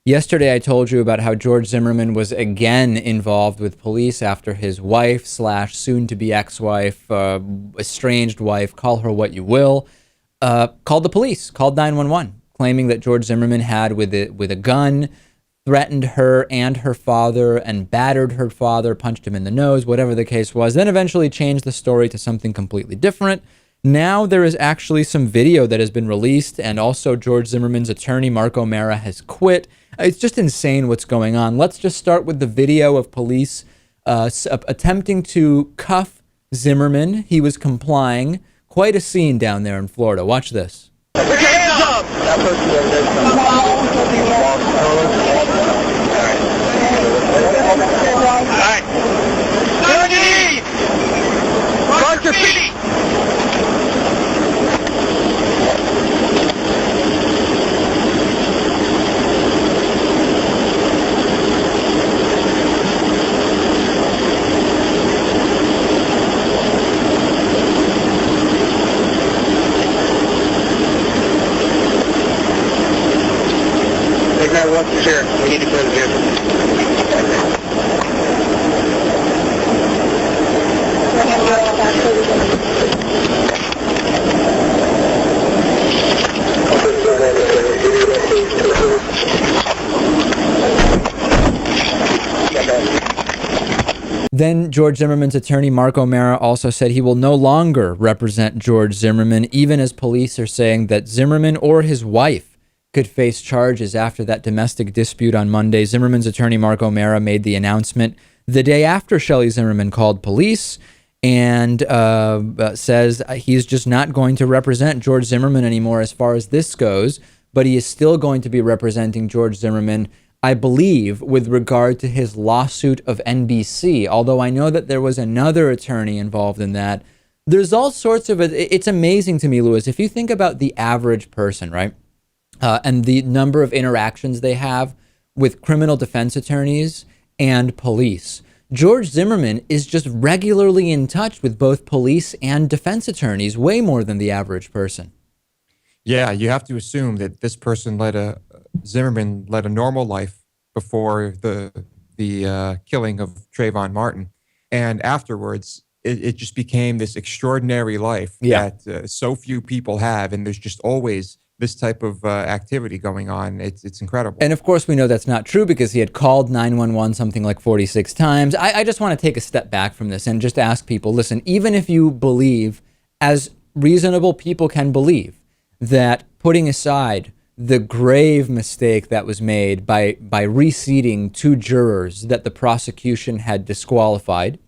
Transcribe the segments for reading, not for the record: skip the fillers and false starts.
Yesterday, I told you about how George Zimmerman was again involved with police after his wife slash soon-to-be ex-wife, estranged wife, call her what you will, called the police, called 911, claiming that George Zimmerman had with a gun threatened her and her father and battered her father, punched him in the nose, whatever the case was, then eventually changed the story to something completely different. Now there is actually some video that has been released, and also George Zimmerman's attorney, Mark O'Mara, has quit. It's just insane what's going on. Let's just start with the video of police attempting to cuff Zimmerman. He was complying. Quite a scene down there in Florida. Watch this. Put your hands up! That person over there. All right. Down your knees! Cross your feet! Sure, we need to clear the vehicle. Then George Zimmerman's attorney, Mark O'Mara, also said he will no longer represent George Zimmerman, even as police are saying that Zimmerman or his wife could face charges after that domestic dispute on Monday. Zimmerman's attorney, Mark O'Mara, made the announcement the day after Shelley Zimmerman called police and says he's just not going to represent George Zimmerman anymore as far as this goes, but he is still going to be representing George Zimmerman, I believe, with regard to his lawsuit of NBC, although I know that there was another attorney involved in that. There's all sorts of it. It's amazing to me, Louis, if you think about the average person, right? And the number of interactions they have with criminal defense attorneys and police. George Zimmerman is just regularly in touch with both police and defense attorneys, way more than the average person. Yeah, you have to assume that this person Zimmerman led a normal life before the killing of Trayvon Martin, and afterwards it just became this extraordinary life that so few people have, and there's just always this type of activity going on. It's incredible. And of course, we know that's not true because he had called 911 something like 46 times. I just want to take a step back from this and just ask people, listen, even if you believe, as reasonable people can believe, that putting aside the grave mistake that was made by reseating two jurors that the prosecution had disqualified,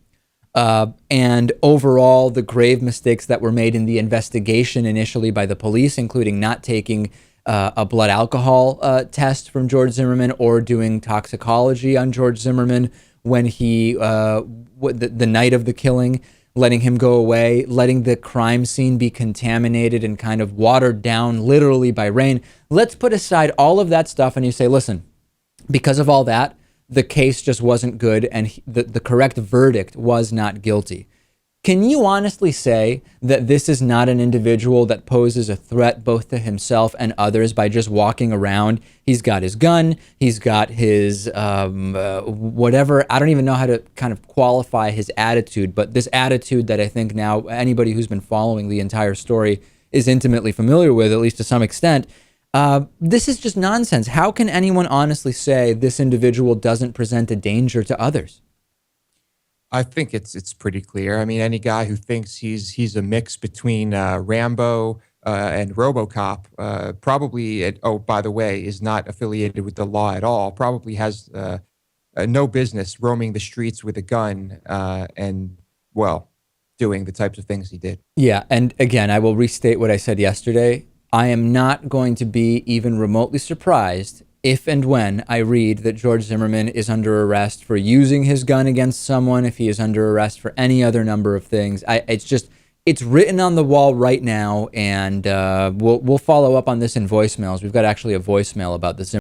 and overall the grave mistakes that were made in the investigation initially by the police, including not taking a blood alcohol test from George Zimmerman or doing toxicology on George Zimmerman when he, the night of the killing, letting him go away, letting the crime scene be contaminated and kind of watered down literally by rain. Let's put aside all of that stuff and you say, listen, because of all that, the case just wasn't good and the correct verdict was not guilty. Can you honestly say that this is not an individual that poses a threat both to himself and others by just walking around? He's got his gun, he's got his whatever. I don't even know how to kind of qualify his attitude, but this attitude that I think now anybody who's been following the entire story is intimately familiar with, at least to some extent. This is just nonsense. How can anyone honestly say this individual doesn't present a danger to others? I think it's pretty clear. I mean, any guy who thinks he's a mix between Rambo and RoboCop probably, oh, by the way, is not affiliated with the law at all, probably has no business roaming the streets with a gun and, well, doing the types of things he did. Yeah, and again, I will restate what I said yesterday. I am not going to be even remotely surprised if and when I read that George Zimmerman is under arrest for using his gun against someone, if he is under arrest for any other number of things. It's written on the wall right now, and we'll follow up on this in voicemails. We've got actually a voicemail about this.